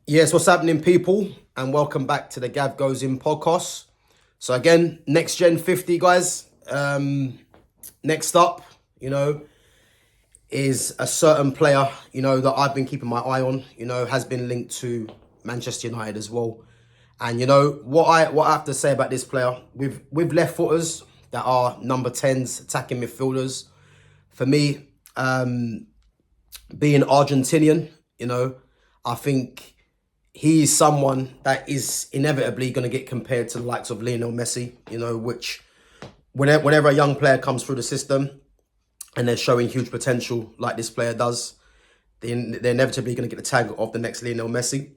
Yes, what's happening, people? And welcome back to the GavGoesIn podcast. So again, next gen 50, guys. Next up, is a certain player, that I've been keeping my eye on, has been linked to Manchester United as well. And what I have to say about this player, with left footers that are number 10s, attacking midfielders, for me, being Argentinian, I think he's someone that is inevitably going to get compared to the likes of Lionel Messi, which whenever a young player comes through the system and they're showing huge potential like this player does, they're inevitably going to get the tag of the next Lionel Messi.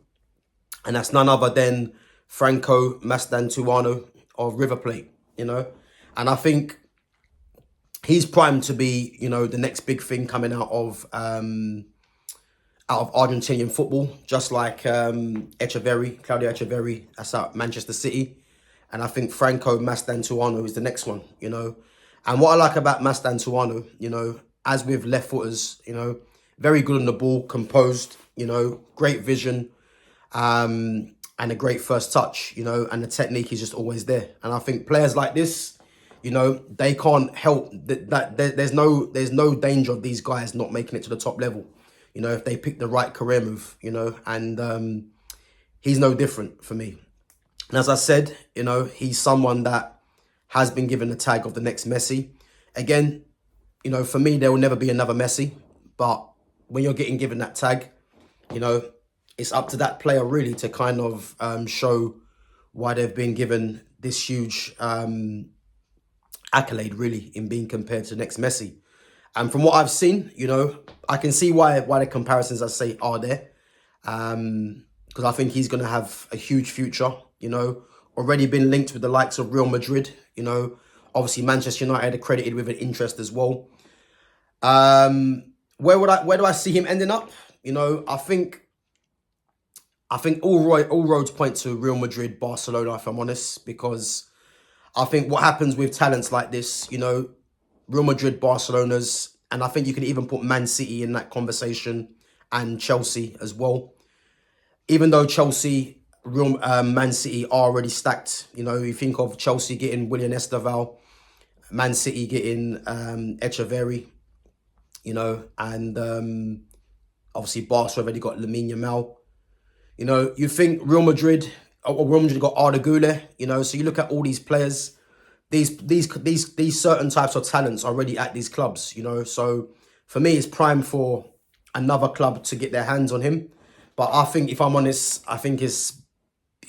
And that's none other than Franco Mastantuono of River Plate, And I think he's primed to be, the next big thing coming out of Argentinian football, just like Claudio Echeverri, that's out Manchester City. And I think Franco Mastantuono is the next one, And what I like about Mastantuono, as with left footers, very good on the ball, composed, great vision, and a great first touch, and the technique is just always there. And I think players like this, they can't help that there's no danger of these guys not making it to the top level. If they pick the right career move, and he's no different for me. And as I said, he's someone that has been given the tag of the next Messi. Again, for me, there will never be another Messi. But when you're getting given that tag, it's up to that player really to kind of show why they've been given this huge accolade, really, in being compared to the next Messi. And from what I've seen, I can see why the comparisons I say are there. Because I think he's going to have a huge future, already been linked with the likes of Real Madrid, obviously Manchester United accredited with an interest as well. Where do I see him ending up? I think all roads point to Real Madrid, Barcelona, if I'm honest, because I think what happens with talents like this, Real Madrid, Barcelona's, and I think you can even put Man City in that conversation, and Chelsea as well. Even though Chelsea, Man City are already stacked, you think of Chelsea getting William Esteval, Man City getting Echeverri, and obviously Barca already got Lamine Yamal. You think Real Madrid got Arda Güler, so you look at all these players. These certain types of talents are already at these clubs, So for me, it's prime for another club to get their hands on him. But I think, if I'm honest, I think it's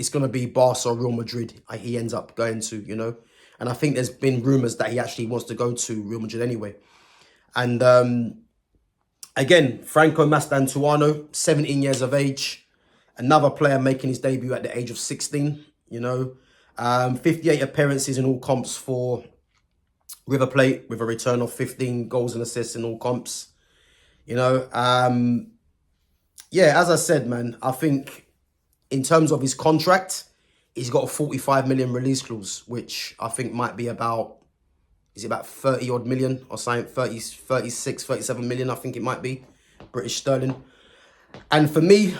going to be Barca or Real Madrid he ends up going to, And I think there's been rumours that he actually wants to go to Real Madrid anyway. And again, Franco Mastantuono, 17 years of age. Another player making his debut at the age of 16, 58 appearances in all comps for River Plate, with a return of 15 goals and assists in all comps. As I said, man, I think in terms of his contract, he's got a 45 million release clause, which I think might be about 30 odd million or something, 36, 37 million, I think it might be, British sterling. And for me,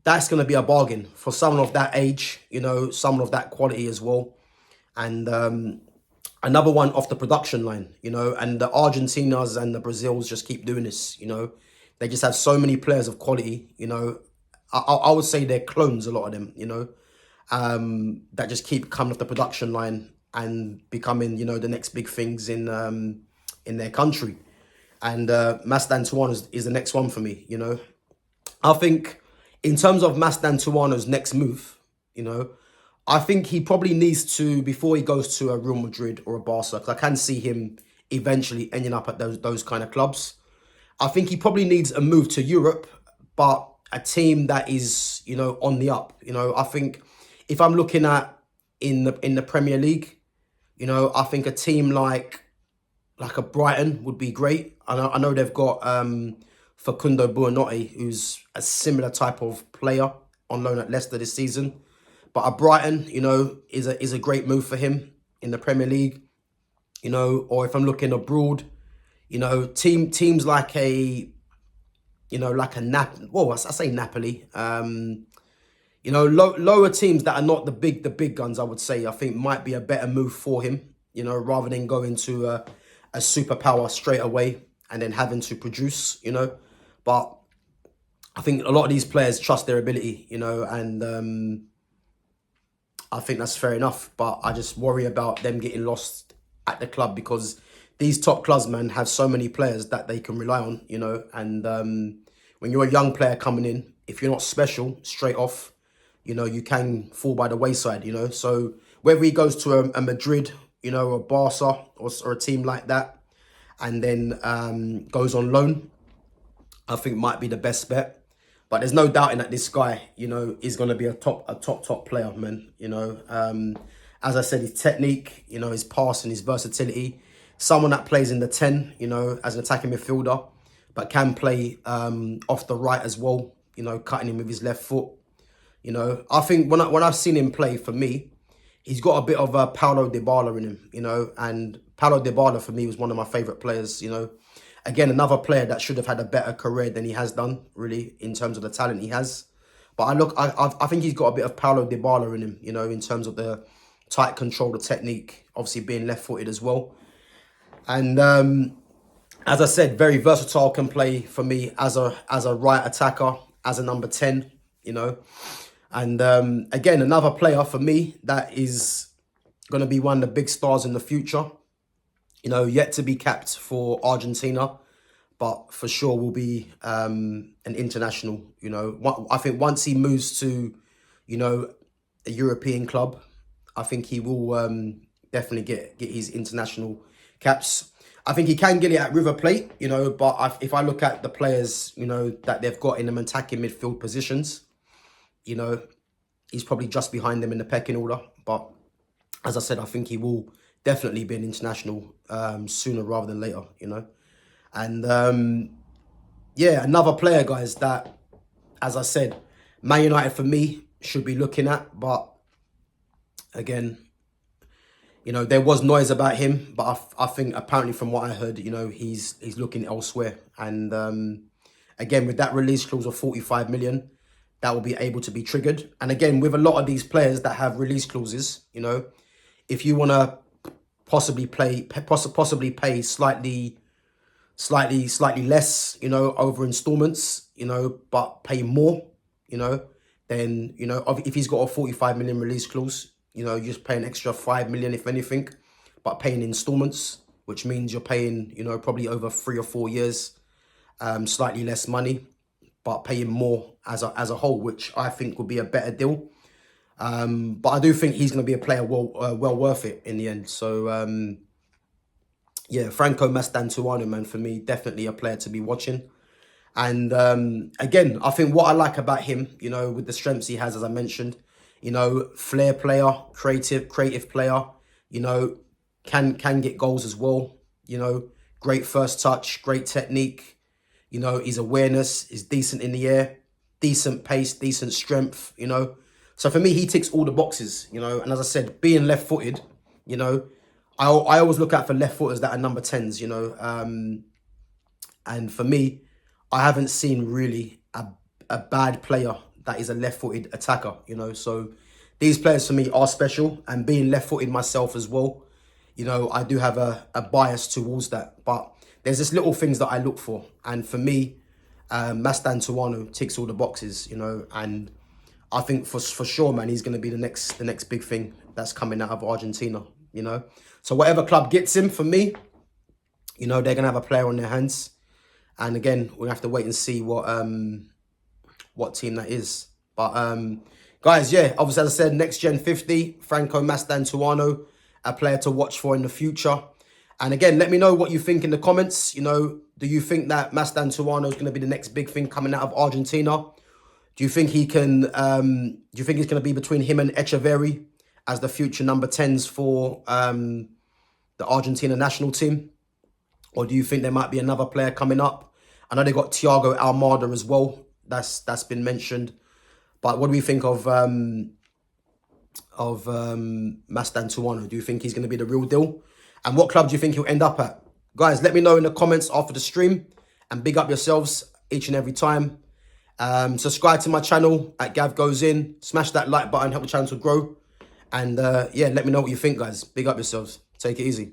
that's going to be a bargain for someone of that age, someone of that quality as well. And another one off the production line, and the Argentinas and the Brazils just keep doing this, They just have so many players of quality, I would say they're clones, a lot of them, that just keep coming off the production line and becoming, the next big things in their country. And Mastantuono is the next one for me, I think in terms of Mastantuono's next move, I think he probably needs to, before he goes to a Real Madrid or a Barca, because I can see him eventually ending up at those kind of clubs. I think he probably needs a move to Europe, but a team that is, on the up. I think if I'm looking at in the Premier League, I think a team like a Brighton would be great. I know they've got Facundo Buonanotte, who's a similar type of player on loan at Leicester this season. But a Brighton, is a great move for him in the Premier League. Or if I'm looking abroad, teams like a you know, like I say Napoli. You know, lower teams that are not the big guns, I would say, I think might be a better move for him, you know, rather than going to a superpower straight away and then having to produce, you know. But I think a lot of these players trust their ability, you know, and I think that's fair enough. But I just worry about them getting lost at the club, because these top clubs, man, have so many players that they can rely on, you know. And when you're a young player coming in, if you're not special straight off, you know, you can fall by the wayside, you know. So whether he goes to a Madrid, you know, or Barca or a team like that, and then goes on loan, I think might be the best bet. But there's no doubting that this guy, you know, is going to be a top player, man. You know, as I said, his technique, you know, his passing, his versatility. Someone that plays in the 10, you know, as an attacking midfielder, but can play off the right as well, you know, cutting him with his left foot. You know, I think when I've seen him play, for me, he's got a bit of a Paulo Dybala in him, you know, and Paulo Dybala for me was one of my favourite players, you know. Again, another player that should have had a better career than he has done, really, in terms of the talent he has. But I think he's got a bit of Paulo Dybala in him, you know, in terms of the tight control, the technique, obviously being left-footed as well. And as I said, very versatile, can play for me as a right attacker, as a number 10, you know. And again, another player for me that is going to be one of the big stars in the future. You know, yet to be capped for Argentina, but for sure will be an international. You know, I think once he moves to, you know, a European club, I think he will definitely get his international caps. I think he can get it at River Plate, you know, but if I look at the players, you know, that they've got in them attacking midfield positions, you know, he's probably just behind them in the pecking order. But as I said, I think he will definitely be an international sooner rather than later, you know. And yeah, another player, guys, that, as I said, Man United for me should be looking at. But again, you know, there was noise about him, but I think apparently from what I heard, you know, he's looking elsewhere. And again, with that release clause of 45 million, that will be able to be triggered. And again, with a lot of these players that have release clauses, you know, if you want to possibly pay slightly less, you know, over installments, you know, but pay more, you know, then, you know, if he's got a 45 million release clause, you know, you just pay an extra 5 million, if anything, but paying installments, which means you're paying, you know, probably over 3 or 4 years, slightly less money, but paying more as a whole, which I think would be a better deal. But I do think he's going to be a player well worth it in the end. So, yeah, Franco Mastantuono, man, for me, definitely a player to be watching. And again, I think what I like about him, you know, with the strengths he has, as I mentioned, you know, flair player, creative player, you know, can get goals as well. You know, great first touch, great technique. You know, his awareness is decent in the air, decent pace, decent strength, you know. So for me, he ticks all the boxes, you know. And as I said, being left-footed, you know, I always look out for left-footers that are number 10s, you know. And for me, I haven't seen really a bad player that is a left-footed attacker, you know. So these players for me are special. And being left-footed myself as well, you know, I do have a bias towards that. But there's just little things that I look for. And for me, Mastantuono ticks all the boxes, you know. And I think for sure, man, he's going to be the next big thing that's coming out of Argentina, you know. So whatever club gets him, for me, you know, they're going to have a player on their hands. And again, we'll have to wait and see what team that is. But guys, yeah, obviously, as I said, Next Gen 50, Franco Mastantuono, a player to watch for in the future. And again, let me know what you think in the comments. You know, do you think that Mastantuono is going to be the next big thing coming out of Argentina? Do you think he can? Do you think it's going to be between him and Echeverri as the future number 10s for the Argentina national team? Or do you think there might be another player coming up? I know they got Thiago Almada as well. That's been mentioned. But what do we think of Mastantuono? Do you think he's going to be the real deal? And what club do you think he'll end up at? Guys, let me know in the comments after the stream. And big up yourselves. each and every time. Subscribe to my channel at GavGoesIn. Smash that like button, help the channel to grow. And yeah, let me know what you think, guys. Big up yourselves. Take it easy.